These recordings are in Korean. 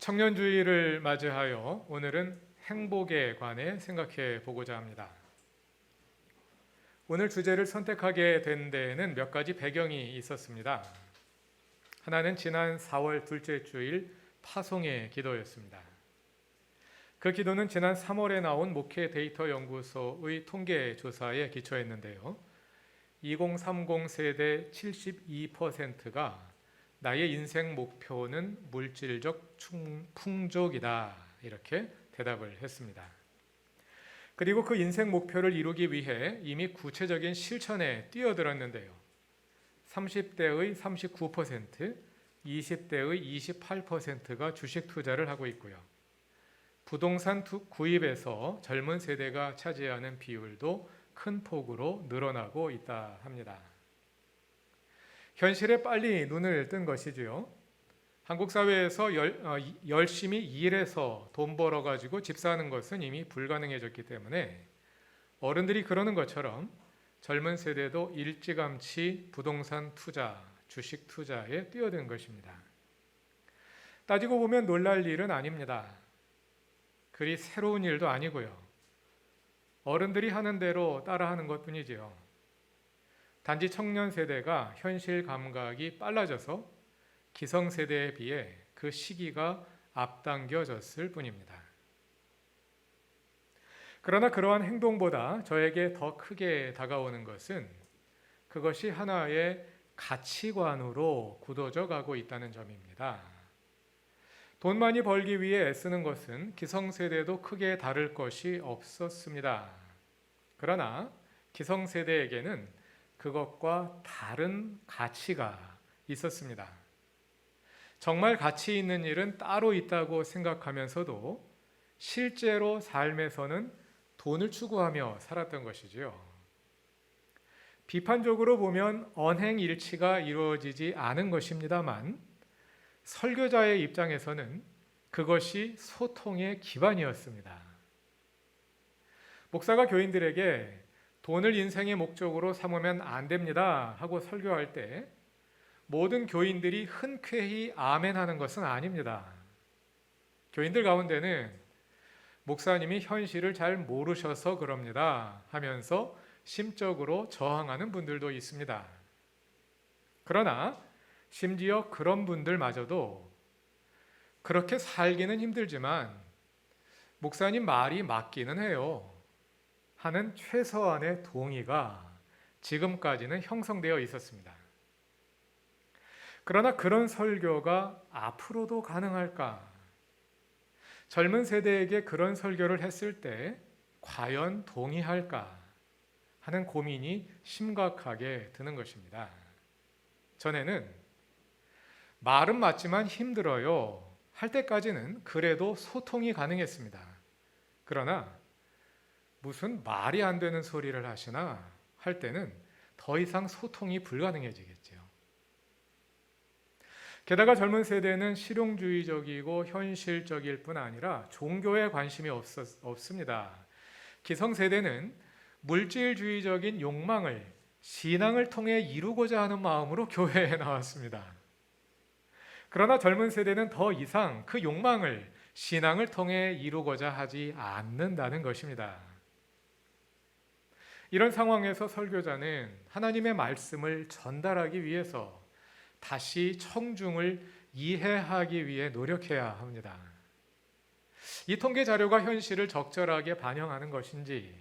청년주의를 맞이하여 오늘은 행복에 관해 생각해 보고자 합니다. 오늘 주제를 선택하게 된 데에는 몇 가지 배경이 있었습니다. 하나는 지난 4월 둘째 주일 파송의 기도였습니다. 그 기도는 지난 3월에 나온 목회 데이터 연구소의 통계 조사에 기초했는데요. 2030 세대 72%가 나의 인생 목표는 물질적 풍족이다, 이렇게 대답을 했습니다. 그리고 그 인생 목표를 이루기 위해 이미 구체적인 실천에 뛰어들었는데요. 30대의 39%, 20대의 28%가 주식 투자를 하고 있고요. 부동산 구입에서 젊은 세대가 차지하는 비율도 큰 폭으로 늘어나고 있다 합니다. 현실에 빨리 눈을 뜬 것이지요. 한국 사회에서 열심히 일해서 돈 벌어가지고 집 사는 것은 이미 불가능해졌기 때문에 어른들이 그러는 것처럼 젊은 세대도 일찌감치 부동산 투자, 주식 투자에 뛰어든 것입니다. 따지고 보면 놀랄 일은 아닙니다. 그리 새로운 일도 아니고요. 어른들이 하는 대로 따라하는 것뿐이지요. 단지 청년 세대가 현실 감각이 빨라져서 기성세대에 비해 그 시기가 앞당겨졌을 뿐입니다. 그러나 그러한 행동보다 저에게 더 크게 다가오는 것은 그것이 하나의 가치관으로 굳어져 가고 있다는 점입니다. 돈 많이 벌기 위해 애쓰는 것은 기성세대도 크게 다를 것이 없었습니다. 그러나 기성세대에게는 그것과 다른 가치가 있었습니다. 정말 가치 있는 일은 따로 있다고 생각하면서도 실제로 삶에서는 돈을 추구하며 살았던 것이지요. 비판적으로 보면 언행일치가 이루어지지 않은 것입니다만 설교자의 입장에서는 그것이 소통의 기반이었습니다. 목사가 교인들에게 돈을 인생의 목적으로 삼으면 안 됩니다 하고 설교할 때 모든 교인들이 흔쾌히 아멘하는 것은 아닙니다. 교인들 가운데는 목사님이 현실을 잘 모르셔서 그럽니다 하면서 심적으로 저항하는 분들도 있습니다. 그러나 심지어 그런 분들마저도 그렇게 살기는 힘들지만 목사님 말이 맞기는 해요 하는 최소한의 동의가 지금까지는 형성되어 있었습니다. 그러나 그런 설교가 앞으로도 가능할까? 젊은 세대에게 그런 설교를 했을 때 과연 동의할까? 하는 고민이 심각하게 드는 것입니다. 전에는 말은 맞지만 힘들어요 할 때까지는 그래도 소통이 가능했습니다. 그러나 무슨 말이 안 되는 소리를 하시나 할 때는 더 이상 소통이 불가능해지겠죠. 게다가 젊은 세대는 실용주의적이고 현실적일 뿐 아니라 종교에 관심이 없습니다. 기성세대는 물질주의적인 욕망을 신앙을 통해 이루고자 하는 마음으로 교회에 나왔습니다. 그러나 젊은 세대는 더 이상 그 욕망을 신앙을 통해 이루고자 하지 않는다는 것입니다. 이런 상황에서 설교자는 하나님의 말씀을 전달하기 위해서 다시 청중을 이해하기 위해 노력해야 합니다. 이 통계 자료가 현실을 적절하게 반영하는 것인지,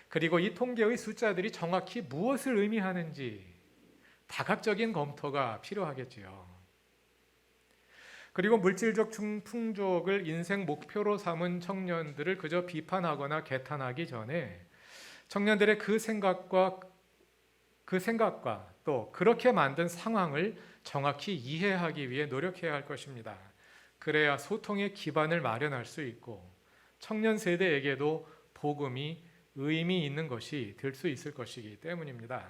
그리고 이 통계의 숫자들이 정확히 무엇을 의미하는지 다각적인 검토가 필요하겠지요. 그리고 물질적 풍족을 인생 목표로 삼은 청년들을 그저 비판하거나 개탄하기 전에 청년들의 그 생각과 또 그렇게 만든 상황을 정확히 이해하기 위해 노력해야 할 것입니다. 그래야 소통의 기반을 마련할 수 있고 청년 세대에게도 복음이 의미 있는 것이 될 수 있을 것이기 때문입니다.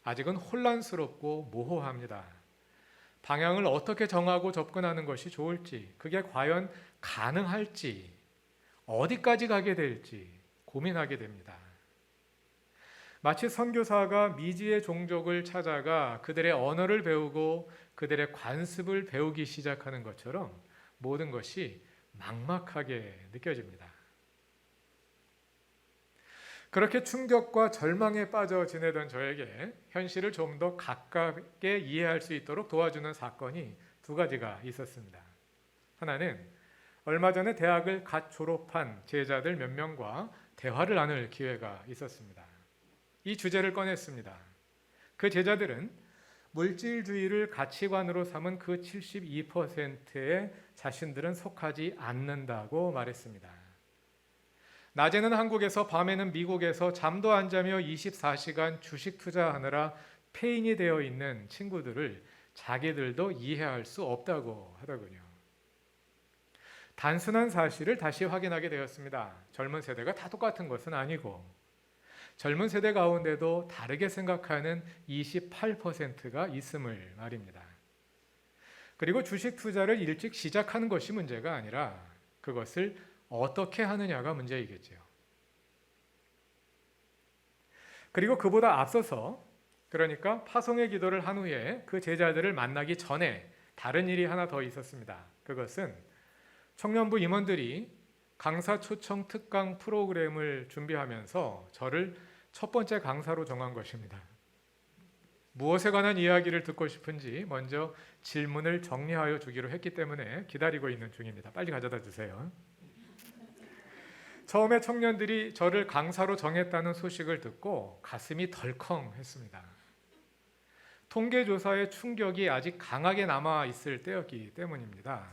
아직은 혼란스럽고 모호합니다. 방향을 어떻게 정하고 접근하는 것이 좋을지, 그게 과연 가능할지, 어디까지 가게 될지 고민하게 됩니다. 마치 선교사가 미지의 종족을 찾아가 그들의 언어를 배우고 그들의 관습을 배우기 시작하는 것처럼 모든 것이 막막하게 느껴집니다. 그렇게 충격과 절망에 빠져 지내던 저에게 현실을 좀 더 가깝게 이해할 수 있도록 도와주는 사건이 두 가지가 있었습니다. 하나는 얼마 전에 대학을 갓 졸업한 제자들 몇 명과 대화를 나눌 기회가 있었습니다. 이 주제를 꺼냈습니다. 그 제자들은 물질주의를 가치관으로 삼은 그 72%의 자신들은 속하지 않는다고 말했습니다. 낮에는 한국에서 밤에는 미국에서 잠도 안 자며 24시간 주식 투자하느라 폐인이 되어 있는 친구들을 자기들도 이해할 수 없다고 하더군요. 단순한 사실을 다시 확인하게 되었습니다. 젊은 세대가 다 똑같은 것은 아니고 젊은 세대 가운데도 다르게 생각하는 28%가 있음을 말입니다. 그리고 주식 투자를 일찍 시작하는 것이 문제가 아니라 그것을 어떻게 하느냐가 문제이겠죠. 그리고 그보다 앞서서 그러니까 파송의 기도를 한 후에 그 제자들을 만나기 전에 다른 일이 하나 더 있었습니다. 그것은 청년부 임원들이 강사 초청 특강 프로그램을 준비하면서 저를 첫 번째 강사로 정한 것입니다. 무엇에 관한 이야기를 듣고 싶은지 먼저 질문을 정리하여 주기로 했기 때문에 기다리고 있는 중입니다. 빨리 가져다 주세요. 처음에 청년들이 저를 강사로 정했다는 소식을 듣고 가슴이 덜컹했습니다. 통계조사의 충격이 아직 강하게 남아있을 때였기 때문입니다.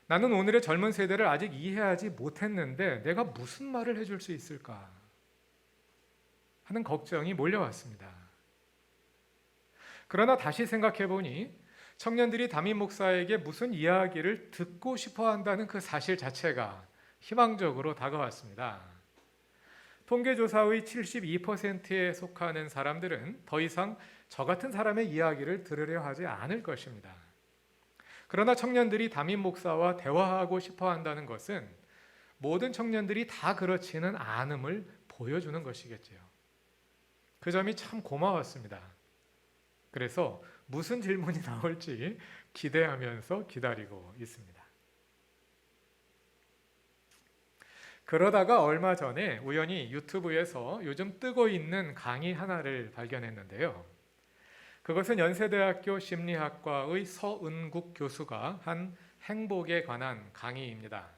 나는 오늘의 젊은 세대를 아직 이해하지 못했는데 내가 무슨 말을 해줄 수 있을까 하는 걱정이 몰려왔습니다. 그러나 다시 생각해 보니 청년들이 담임 목사에게 무슨 이야기를 듣고 싶어 한다는 그 사실 자체가 희망적으로 다가왔습니다. 통계조사의 72%에 속하는 사람들은 더 이상 저 같은 사람의 이야기를 들으려 하지 않을 것입니다. 그러나 청년들이 담임 목사와 대화하고 싶어 한다는 것은 모든 청년들이 다 그렇지는 않음을 보여주는 것이겠지요. 그 점이 참 고마웠습니다. 그래서 무슨 질문이 나올지 기대하면서 기다리고 있습니다. 그러다가 얼마 전에 우연히 유튜브에서 요즘 뜨고 있는 강의 하나를 발견했는데요. 그것은 연세대학교 심리학과의 서은국 교수가 한 행복에 관한 강의입니다.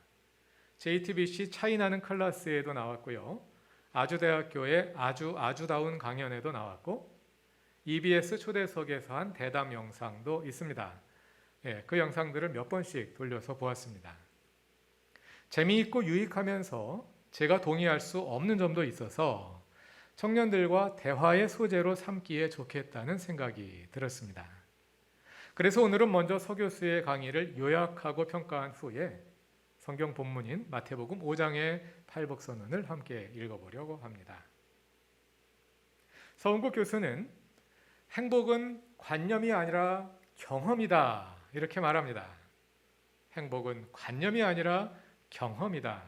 JTBC 차이나는 클래스에도 나왔고요. 아주대학교의 아주다운 강연에도 나왔고 EBS 초대석에서 한 대담 영상도 있습니다. 그 영상들을 몇 번씩 돌려서 보았습니다. 재미있고 유익하면서 제가 동의할 수 없는 점도 있어서 청년들과 대화의 소재로 삼기에 좋겠다는 생각이 들었습니다. 그래서 오늘은 먼저 서 교수의 강의를 요약하고 평가한 후에 성경 본문인 마태복음 5장의 팔복선언을 함께 읽어보려고 합니다. 서은국 교수는 행복은 관념이 아니라 경험이다 이렇게 말합니다. 행복은 관념이 아니라 경험이다.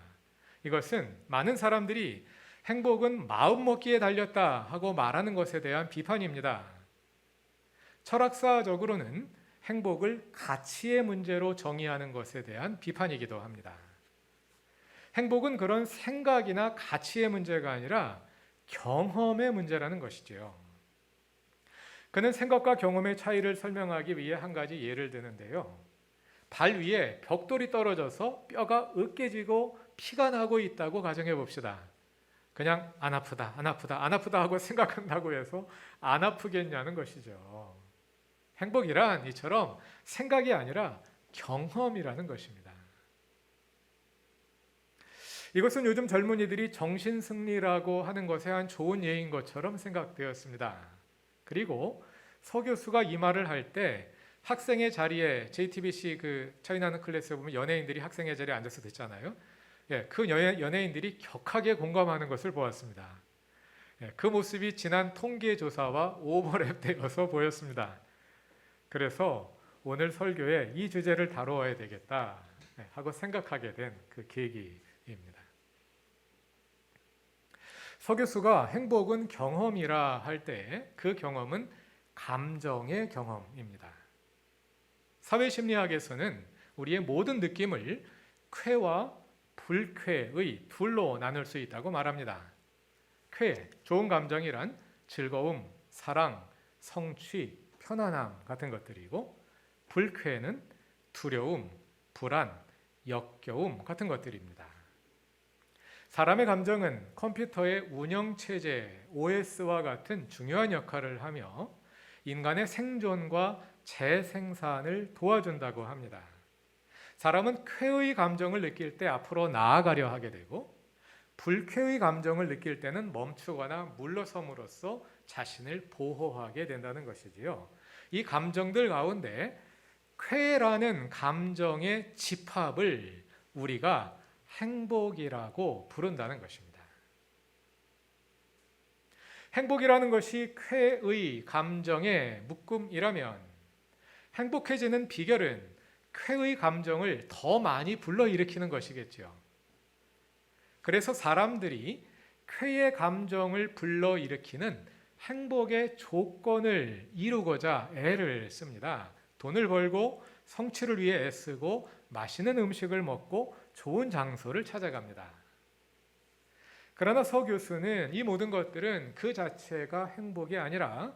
이것은 많은 사람들이 행복은 마음먹기에 달렸다 하고 말하는 것에 대한 비판입니다. 철학사적으로는 행복을 가치의 문제로 정의하는 것에 대한 비판이기도 합니다. 행복은 그런 생각이나 가치의 문제가 아니라 경험의 문제라는 것이지요. 그는 생각과 경험의 차이를 설명하기 위해 한 가지 예를 드는데요. 발 위에 벽돌이 떨어져서 뼈가 으깨지고 피가 나고 있다고 가정해 봅시다. 그냥 안 아프다 하고 생각한다고 해서 안 아프겠냐는 것이죠. 행복이란 이처럼 생각이 아니라 경험이라는 것입니다. 이것은 요즘 젊은이들이 정신승리라고 하는 것에 한 좋은 예인 것처럼 생각되었습니다. 그리고 서 교수가 이 말을 할 때 학생의 자리에 JTBC 그 차이나는 클래스에 보면 연예인들이 학생의 자리에 앉아서 듣잖아요. 그 연예인들이 격하게 공감하는 것을 보았습니다. 그 모습이 지난 통계조사와 오버랩되어서 보였습니다. 그래서 오늘 설교에 이 주제를 다루어야 되겠다 하고 생각하게 된 그 계기입니다. 서 교수가 행복은 경험이라 할 때 그 경험은 감정의 경험입니다. 사회심리학에서는 우리의 모든 느낌을 쾌와 불쾌의 둘로 나눌 수 있다고 말합니다. 쾌, 좋은 감정이란 즐거움, 사랑, 성취, 편안함 같은 것들이고, 불쾌는 두려움, 불안, 역겨움 같은 것들입니다. 사람의 감정은 컴퓨터의 운영체제 OS와 같은 중요한 역할을 하며 인간의 생존과 재생산을 도와준다고 합니다. 사람은 쾌의 감정을 느낄 때 앞으로 나아가려 하게 되고, 불쾌의 감정을 느낄 때는 멈추거나 물러섬으로써 자신을 보호하게 된다는 것이지요. 이 감정들 가운데 쾌라는 감정의 집합을 우리가 행복이라고 부른다는 것입니다. 행복이라는 것이 쾌의 감정의 묶음이라면 행복해지는 비결은 쾌의 감정을 더 많이 불러일으키는 것이겠죠. 그래서 사람들이 쾌의 감정을 불러일으키는 행복의 조건을 이루고자 애를 씁니다. 돈을 벌고 성취를 위해 애쓰고 맛있는 음식을 먹고 좋은 장소를 찾아갑니다. 그러나 서 교수는 이 모든 것들은 그 자체가 행복이 아니라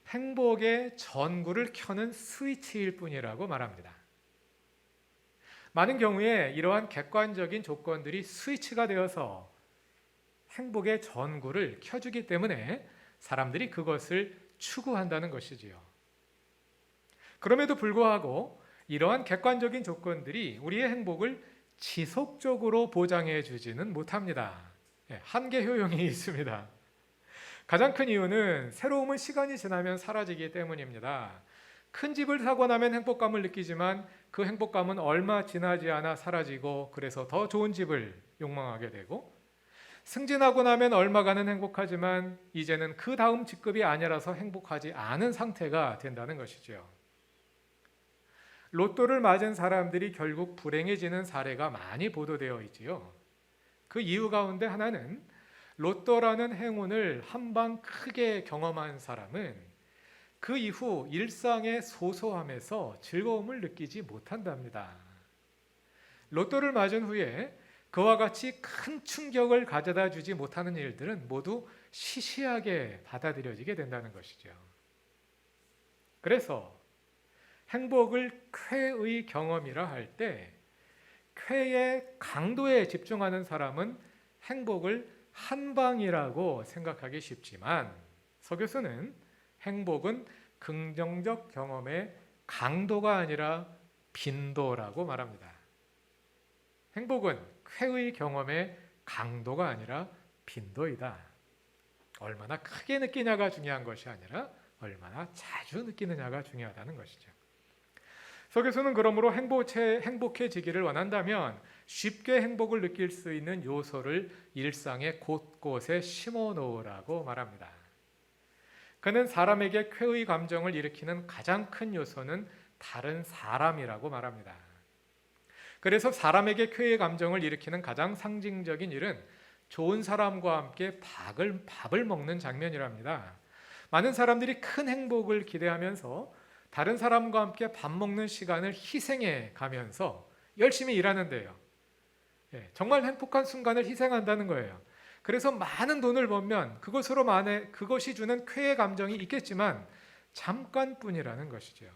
행복의 전구를 켜는 스위치일 뿐이라고 말합니다. 많은 경우에 이러한 객관적인 조건들이 스위치가 되어서 행복의 전구를 켜주기 때문에 사람들이 그것을 추구한다는 것이지요. 그럼에도 불구하고 이러한 객관적인 조건들이 우리의 행복을 지속적으로 보장해 주지는 못합니다. 한계 효용이 있습니다. 가장 큰 이유는 새로움은 시간이 지나면 사라지기 때문입니다. 큰 집을 사고 나면 행복감을 느끼지만 그 행복감은 얼마 지나지 않아 사라지고, 그래서 더 좋은 집을 욕망하게 되고, 승진하고 나면 얼마간은 행복하지만 이제는 그 다음 직급이 아니라서 행복하지 않은 상태가 된다는 것이죠. 로또를 맞은 사람들이 결국 불행해지는 사례가 많이 보도되어 있지요. 그 이유 가운데 하나는 로또라는 행운을 한방 크게 경험한 사람은 그 이후 일상의 소소함에서 즐거움을 느끼지 못한답니다. 로또를 맞은 후에 그와 같이 큰 충격을 가져다 주지 못하는 일들은 모두 시시하게 받아들여지게 된다는 것이죠. 그래서 행복을 쾌의 경험이라 할 때 쾌의 강도에 집중하는 사람은 행복을 한방이라고 생각하기 쉽지만, 서 교수는 행복은 긍정적 경험의 강도가 아니라 빈도라고 말합니다. 행복은 쾌의 경험의 강도가 아니라 빈도이다. 얼마나 크게 느끼냐가 중요한 것이 아니라 얼마나 자주 느끼느냐가 중요하다는 것이죠. 서 교수는 그러므로 행복해지기를 원한다면 쉽게 행복을 느낄 수 있는 요소를 일상의 곳곳에 심어 놓으라고 말합니다. 그는 사람에게 쾌의 감정을 일으키는 가장 큰 요소는 다른 사람이라고 말합니다. 그래서 사람에게 쾌의 감정을 일으키는 가장 상징적인 일은 좋은 사람과 함께 밥을 먹는 장면이랍니다. 많은 사람들이 큰 행복을 기대하면서 다른 사람과 함께 밥 먹는 시간을 희생해 가면서 열심히 일하는데요. 정말 행복한 순간을 희생한다는 거예요. 그래서 많은 돈을 벌면 그것이 주는 쾌의 감정이 있겠지만 잠깐뿐이라는 것이죠.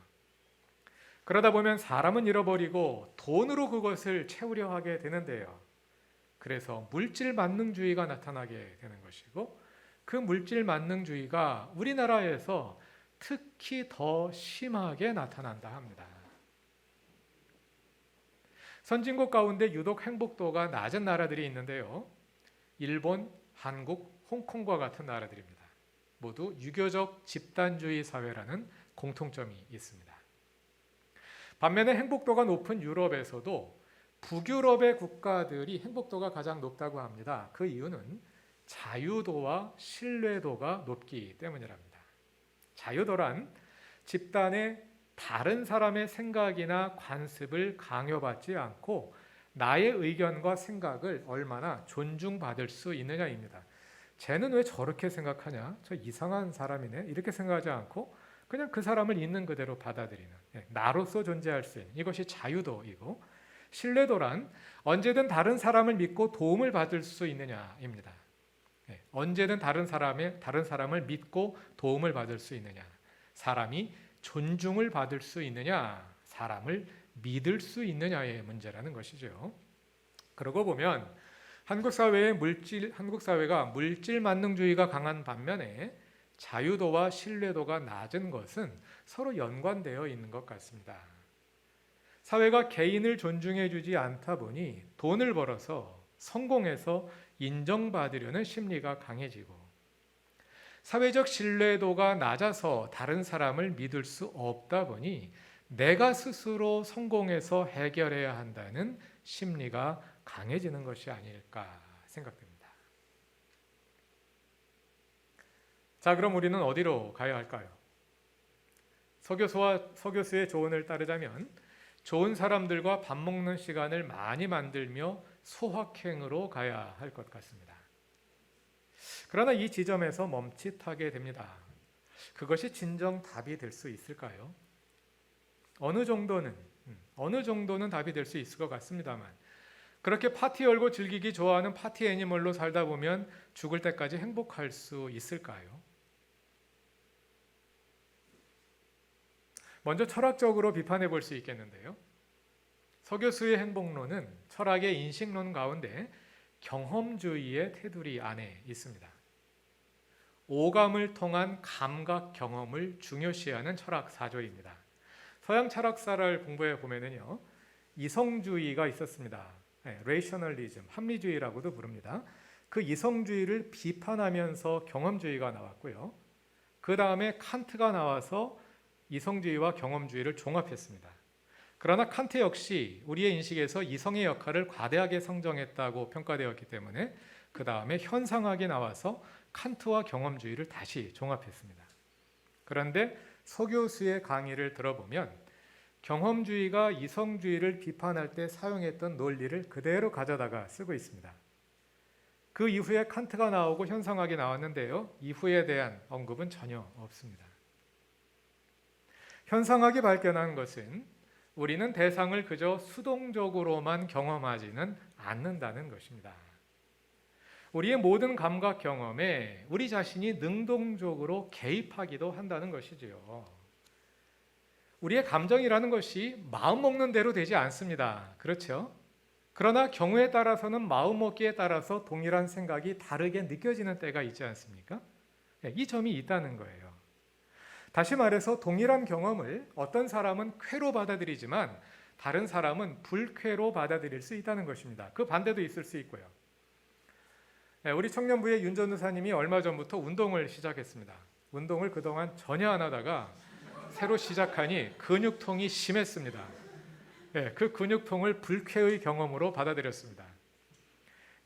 그러다 보면 사람은 잃어버리고 돈으로 그것을 채우려 하게 되는데요. 그래서 물질 만능주의가 나타나게 되는 것이고, 그 물질 만능주의가 우리나라에서 특히 더 심하게 나타난다 합니다. 선진국 가운데 유독 행복도가 낮은 나라들이 있는데요. 일본, 한국, 홍콩과 같은 나라들입니다. 모두 유교적 집단주의 사회라는 공통점이 있습니다. 반면에 행복도가 높은 유럽에서도 북유럽의 국가들이 행복도가 가장 높다고 합니다. 그 이유는 자유도와 신뢰도가 높기 때문이랍니다. 자유도란 집단의 다른 사람의 생각이나 관습을 강요받지 않고 나의 의견과 생각을 얼마나 존중받을 수 있느냐입니다. 쟤는 왜 저렇게 생각하냐? 저 이상한 사람이네. 이렇게 생각하지 않고 그냥 그 사람을 있는 그대로 받아들이는, 나로서 존재할 수 있는, 이것이 자유도이고, 신뢰도란 언제든 다른 사람을 믿고 도움을 받을 수 있느냐입니다. 언제든 다른 사람을 믿고 도움을 받을 수 있느냐, 사람이 존중을 받을 수 있느냐, 사람을 믿을 수 있느냐의 문제라는 것이죠. 그러고 보면 한국 사회가 물질 만능주의가 강한 반면에 자유도와 신뢰도가 낮은 것은 서로 연관되어 있는 것 같습니다. 사회가 개인을 존중해 주지 않다 보니 돈을 벌어서 성공해서 인정받으려는 심리가 강해지고, 사회적 신뢰도가 낮아서 다른 사람을 믿을 수 없다 보니 내가 스스로 성공해서 해결해야 한다는 심리가 강해지는 것이 아닐까 생각됩니다. 자, 그럼 우리는 어디로 가야 할까요? 서교수의 조언을 따르자면 좋은 사람들과 밥 먹는 시간을 많이 만들며 소확행으로 가야 할 것 같습니다. 그러나 이 지점에서 멈칫하게 됩니다. 그것이 진정 답이 될 수 있을까요? 어느 정도는 답이 될 수 있을 것 같습니다만, 그렇게 파티 열고 즐기기 좋아하는 파티 애니멀로 살다 보면 죽을 때까지 행복할 수 있을까요? 먼저 철학적으로 비판해 볼 수 있겠는데요. 서교수의 행복론은 철학의 인식론 가운데 경험주의의 테두리 안에 있습니다. 오감을 통한 감각 경험을 중요시하는 철학 사조입니다. 서양 철학사를 공부해 보면은요, 이성주의가 있었습니다. 레이셔널리즘, 합리주의라고도 부릅니다. 그 이성주의를 비판하면서 경험주의가 나왔고요. 그 다음에 칸트가 나와서 이성주의와 경험주의를 종합했습니다. 그러나 칸트 역시 우리의 인식에서 이성의 역할을 과대하게 상정했다고 평가되었기 때문에 그 다음에 현상학이 나와서 칸트와 경험주의를 다시 종합했습니다. 그런데 서교수의 강의를 들어보면 경험주의가 이성주의를 비판할 때 사용했던 논리를 그대로 가져다가 쓰고 있습니다. 그 이후에 칸트가 나오고 현상학이 나왔는데요, 이후에 대한 언급은 전혀 없습니다. 현상학이 발견한 것은 우리는 대상을 그저 수동적으로만 경험하지는 않는다는 것입니다. 우리의 모든 감각 경험에 우리 자신이 능동적으로 개입하기도 한다는 것이지요. 우리의 감정이라는 것이 마음 먹는 대로 되지 않습니다. 그렇죠? 그러나 경우에 따라서는 마음 먹기에 따라서 동일한 생각이 다르게 느껴지는 때가 있지 않습니까? 이 점이 있다는 거예요. 다시 말해서 동일한 경험을 어떤 사람은 쾌로 받아들이지만 다른 사람은 불쾌로 받아들일 수 있다는 것입니다. 그 반대도 있을 수 있고요. 우리 청년부의 윤 전도사님이 얼마 전부터 운동을 시작했습니다. 운동을 그동안 전혀 안 하다가 새로 시작하니 근육통이 심했습니다. 그 근육통을 불쾌의 경험으로 받아들였습니다.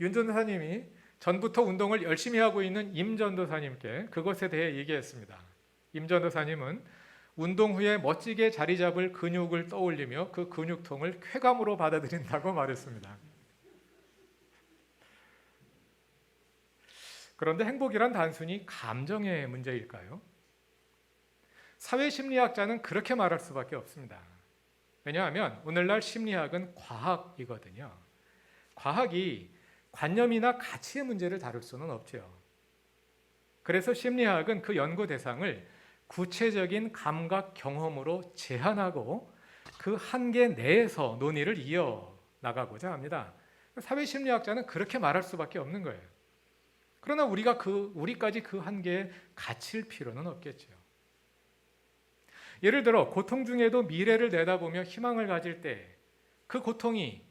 윤 전도사님이 전부터 운동을 열심히 하고 있는 임 전도사님께 그것에 대해 얘기했습니다. 임 전도사님은 운동 후에 멋지게 자리 잡을 근육을 떠올리며 그 근육통을 쾌감으로 받아들인다고 말했습니다. 그런데 행복이란 단순히 감정의 문제일까요? 사회심리학자는 그렇게 말할 수밖에 없습니다. 왜냐하면 오늘날 심리학은 과학이거든요. 과학이 관념이나 가치의 문제를 다룰 수는 없죠. 그래서 심리학은 그 연구 대상을 구체적인 감각 경험으로 제한하고 그 한계 내에서 논의를 이어나가고자 합니다. 사회심리학자는 그렇게 말할 수밖에 없는 거예요. 그러나 우리까지 그 한계에 갇힐 필요는 없겠죠. 예를 들어 고통 중에도 미래를 내다보며 희망을 가질 때 그 고통이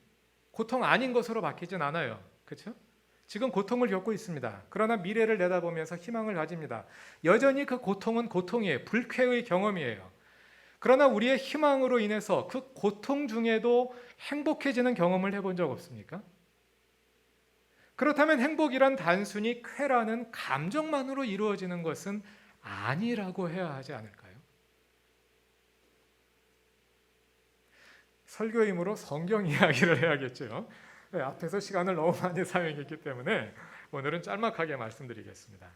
고통 아닌 것으로 바뀌진 않아요. 그렇죠? 지금 고통을 겪고 있습니다. 그러나 미래를 내다보면서 희망을 가집니다. 여전히 그 고통은 고통이에요. 불쾌의 경험이에요. 그러나 우리의 희망으로 인해서 그 고통 중에도 행복해지는 경험을 해본 적 없습니까? 그렇다면 행복이란 단순히 쾌라는 감정만으로 이루어지는 것은 아니라고 해야 하지 않을까요? 설교이므로 성경 이야기를 해야겠죠. 앞에서 시간을 너무 많이 사용했기 때문에 오늘은 짤막하게 말씀드리겠습니다.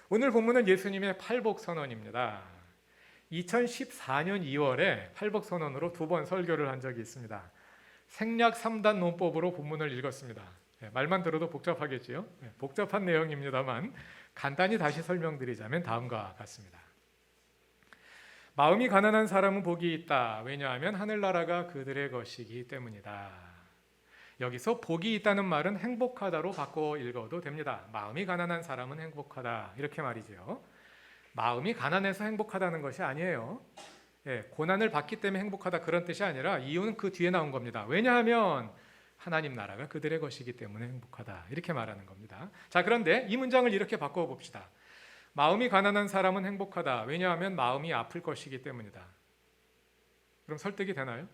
오늘 본문은 예수님의 팔복 선언입니다. 2014년 2월에 팔복선언으로 2번 설교를 한 적이 있습니다. 생략 3단 논법으로 본문을 읽었습니다. 말만 들어도 복잡하겠지요. 복잡한 내용입니다만 간단히 다시 설명드리자면 다음과 같습니다. 마음이 가난한 사람은 복이 있다. 왜냐하면 하늘나라가 그들의 것이기 때문이다. 여기서 복이 있다는 말은 행복하다로 바꿔 읽어도 됩니다. 마음이 가난한 사람은 행복하다. 이렇게 말이죠. 마음이 가난해서 행복하다는 것이 아니에요. 고난을 받기 때문에 행복하다 그런 뜻이 아니라 이유는 그 뒤에 나온 겁니다. 왜냐하면 하나님 나라가 그들의 것이기 때문에 행복하다. 이렇게 말하는 겁니다. 자, 그런데 이 문장을 이렇게 바꿔 봅시다. 마음이 가난한 사람은 행복하다. 왜냐하면 마음이 아플 것이기 때문이다. 그럼 설득이 되나요?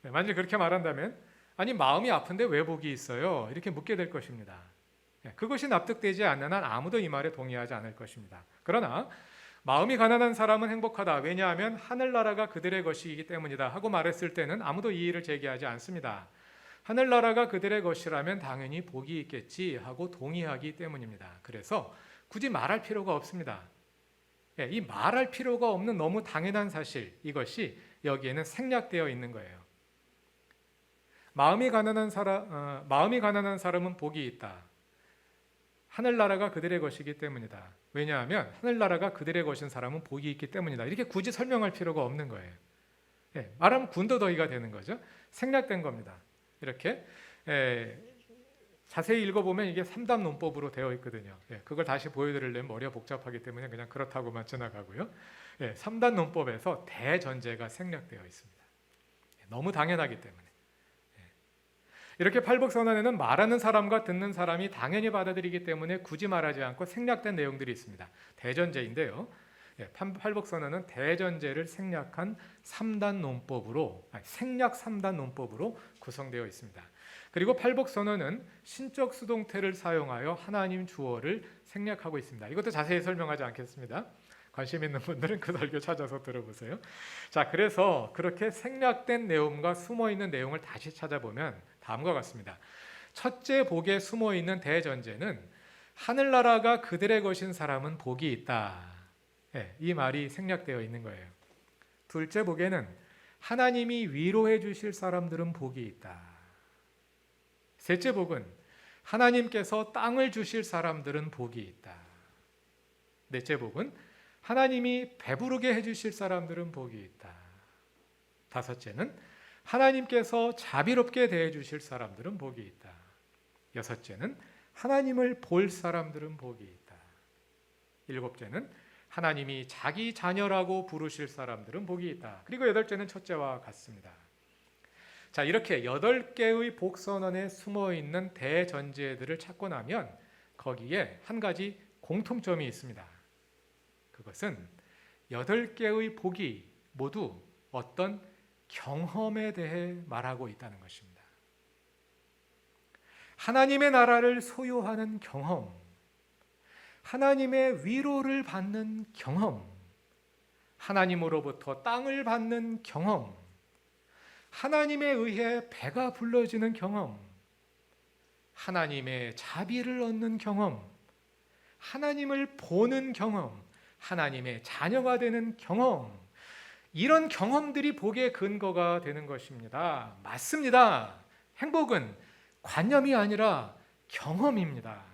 만약에 그렇게 말한다면 아니 마음이 아픈데 왜 복이 있어요? 이렇게 묻게 될 것입니다. 그것이 납득되지 않는 한 아무도 이 말에 동의하지 않을 것입니다. 그러나 마음이 가난한 사람은 행복하다. 왜냐하면 하늘나라가 그들의 것이기 때문이다 하고 말했을 때는 아무도 이의를 제기하지 않습니다. 하늘나라가 그들의 것이라면 당연히 복이 있겠지 하고 동의하기 때문입니다. 그래서 굳이 말할 필요가 없습니다. 이 말할 필요가 없는 너무 당연한 사실, 이것이 여기에는 생략되어 있는 거예요. 마음이 가난한 사람은 복이 있다. 하늘나라가 그들의 것이기 때문이다. 왜냐하면 하늘나라가 그들의 것인 사람은 복이 있기 때문이다. 이렇게 굳이 설명할 필요가 없는 거예요. 말하면 군더더기가 되는 거죠. 생략된 겁니다. 이렇게 자세히 읽어보면 이게 3단 논법으로 되어 있거든요. 그걸 다시 보여드리려면 머리가 복잡하기 때문에 그냥 그렇다고만 지나가고요. 3단 논법에서 대전제가 생략되어 있습니다. 너무 당연하기 때문에. 이렇게 팔복선언에는 말하는 사람과 듣는 사람이 당연히 받아들이기 때문에 굳이 말하지 않고 생략된 내용들이 있습니다. 대전제인데요. 팔복선언은 대전제를 생략한 3단 논법으로, 생략 3단 논법으로 구성되어 있습니다. 그리고 팔복선언은 신적 수동태를 사용하여 하나님 주어를 생략하고 있습니다. 이것도 자세히 설명하지 않겠습니다. 관심 있는 분들은 그 설교 찾아서 들어보세요. 자, 그래서 그렇게 생략된 내용과 숨어있는 내용을 다시 찾아보면 다음과 같습니다. 첫째 복에 숨어있는 대전제는 하늘나라가 그들의 것인 사람은 복이 있다. 이 말이 생략되어 있는 거예요. 둘째 복에는 하나님이 위로해 주실 사람들은 복이 있다. 셋째 복은 하나님께서 땅을 주실 사람들은 복이 있다. 넷째 복은 하나님이 배부르게 해주실 사람들은 복이 있다. 다섯째는 하나님께서 자비롭게 대해주실 사람들은 복이 있다. 여섯째는 하나님을 볼 사람들은 복이 있다. 일곱째는 하나님이 자기 자녀라고 부르실 사람들은 복이 있다. 그리고 여덟째는 첫째와 같습니다. 자, 이렇게 8개의 복선언에 숨어있는 대전제들을 찾고 나면 거기에 한 가지 공통점이 있습니다. 그것은 8개의 복이 모두 어떤 경험에 대해 말하고 있다는 것입니다. 하나님의 나라를 소유하는 경험, 하나님의 위로를 받는 경험, 하나님으로부터 땅을 받는 경험, 하나님에 의해 배가 불러지는 경험, 하나님의 자비를 얻는 경험, 하나님을 보는 경험, 하나님의 자녀가 되는 경험, 이런 경험들이 복의 근거가 되는 것입니다. 맞습니다. 행복은 관념이 아니라 경험입니다.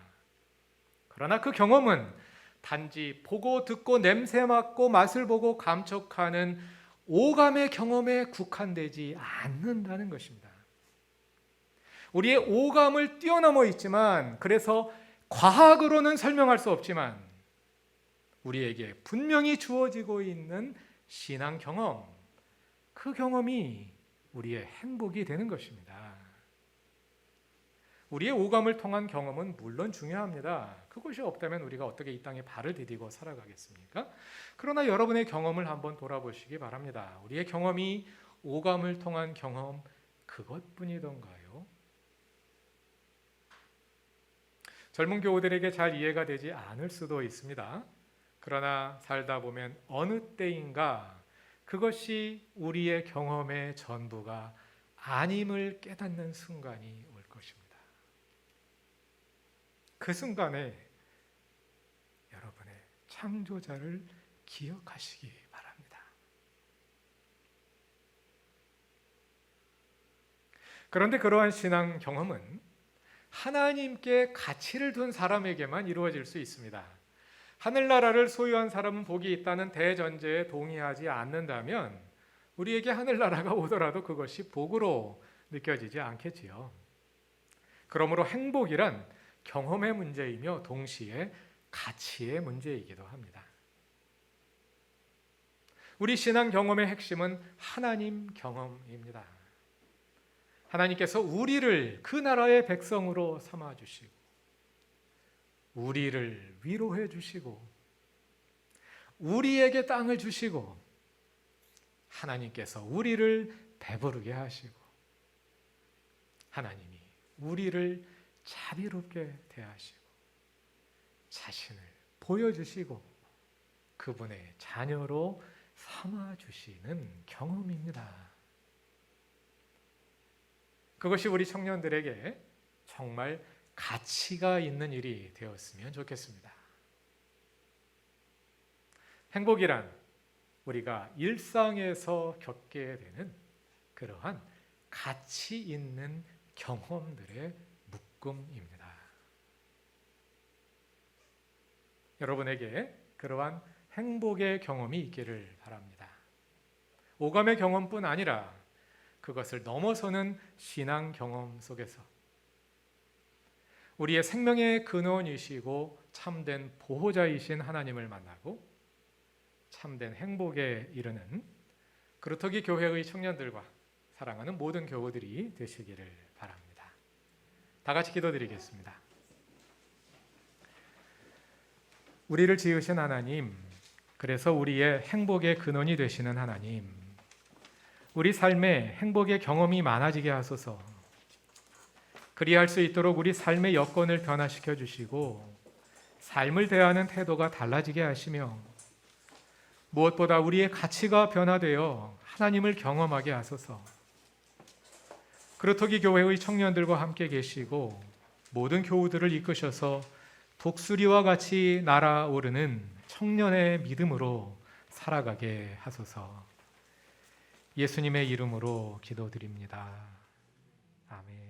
그러나 그 경험은 단지 보고 듣고 냄새 맡고 맛을 보고 감촉하는 오감의 경험에 국한되지 않는다는 것입니다. 우리의 오감을 뛰어넘어 있지만, 그래서 과학으로는 설명할 수 없지만 우리에게 분명히 주어지고 있는 신앙 경험, 그 경험이 우리의 행복이 되는 것입니다. 우리의 오감을 통한 경험은 물론 중요합니다. 그것이 없다면 우리가 어떻게 이 땅에 발을 디디고 살아가겠습니까? 그러나 여러분의 경험을 한번 돌아보시기 바랍니다. 우리의 경험이 오감을 통한 경험 그것뿐이던가요? 젊은 교우들에게 잘 이해가 되지 않을 수도 있습니다. 그러나 살다 보면 어느 때인가 그것이 우리의 경험의 전부가 아님을 깨닫는 순간이 올 것입니다. 그 순간에 여러분의 창조자를 기억하시기 바랍니다. 그런데 그러한 신앙 경험은 하나님께 가치를 둔 사람에게만 이루어질 수 있습니다. 하늘나라를 소유한 사람은 복이 있다는 대전제에 동의하지 않는다면 우리에게 하늘나라가 오더라도 그것이 복으로 느껴지지 않겠지요. 그러므로 행복이란 경험의 문제이며 동시에 가치의 문제이기도 합니다. 우리 신앙 경험의 핵심은 하나님 경험입니다. 하나님께서 우리를 그 나라의 백성으로 삼아주시고 우리를 위로해 주시고 우리에게 땅을 주시고 하나님께서 우리를 배부르게 하시고 하나님이 우리를 자비롭게 대하시고 자신을 보여주시고 그분의 자녀로 삼아주시는 경험입니다. 그것이 우리 청년들에게 정말 가치가 있는 일이 되었으면 좋겠습니다. 행복이란 우리가 일상에서 겪게 되는 그러한 가치 있는 경험들의 묶음입니다. 여러분에게 그러한 행복의 경험이 있기를 바랍니다. 오감의 경험뿐 아니라 그것을 넘어서는 신앙 경험 속에서 우리의 생명의 근원이시고 참된 보호자이신 하나님을 만나고 참된 행복에 이르는 그루터기 교회의 청년들과 사랑하는 모든 교우들이 되시기를 바랍니다. 다 같이 기도드리겠습니다. 우리를 지으신 하나님, 그래서 우리의 행복의 근원이 되시는 하나님, 우리 삶에 행복의 경험이 많아지게 하소서. 그리할 수 있도록 우리 삶의 여건을 변화시켜 주시고 삶을 대하는 태도가 달라지게 하시며 무엇보다 우리의 가치가 변화되어 하나님을 경험하게 하소서. 그루터기 교회의 청년들과 함께 계시고 모든 교우들을 이끄셔서 독수리와 같이 날아오르는 청년의 믿음으로 살아가게 하소서. 예수님의 이름으로 기도드립니다. 아멘.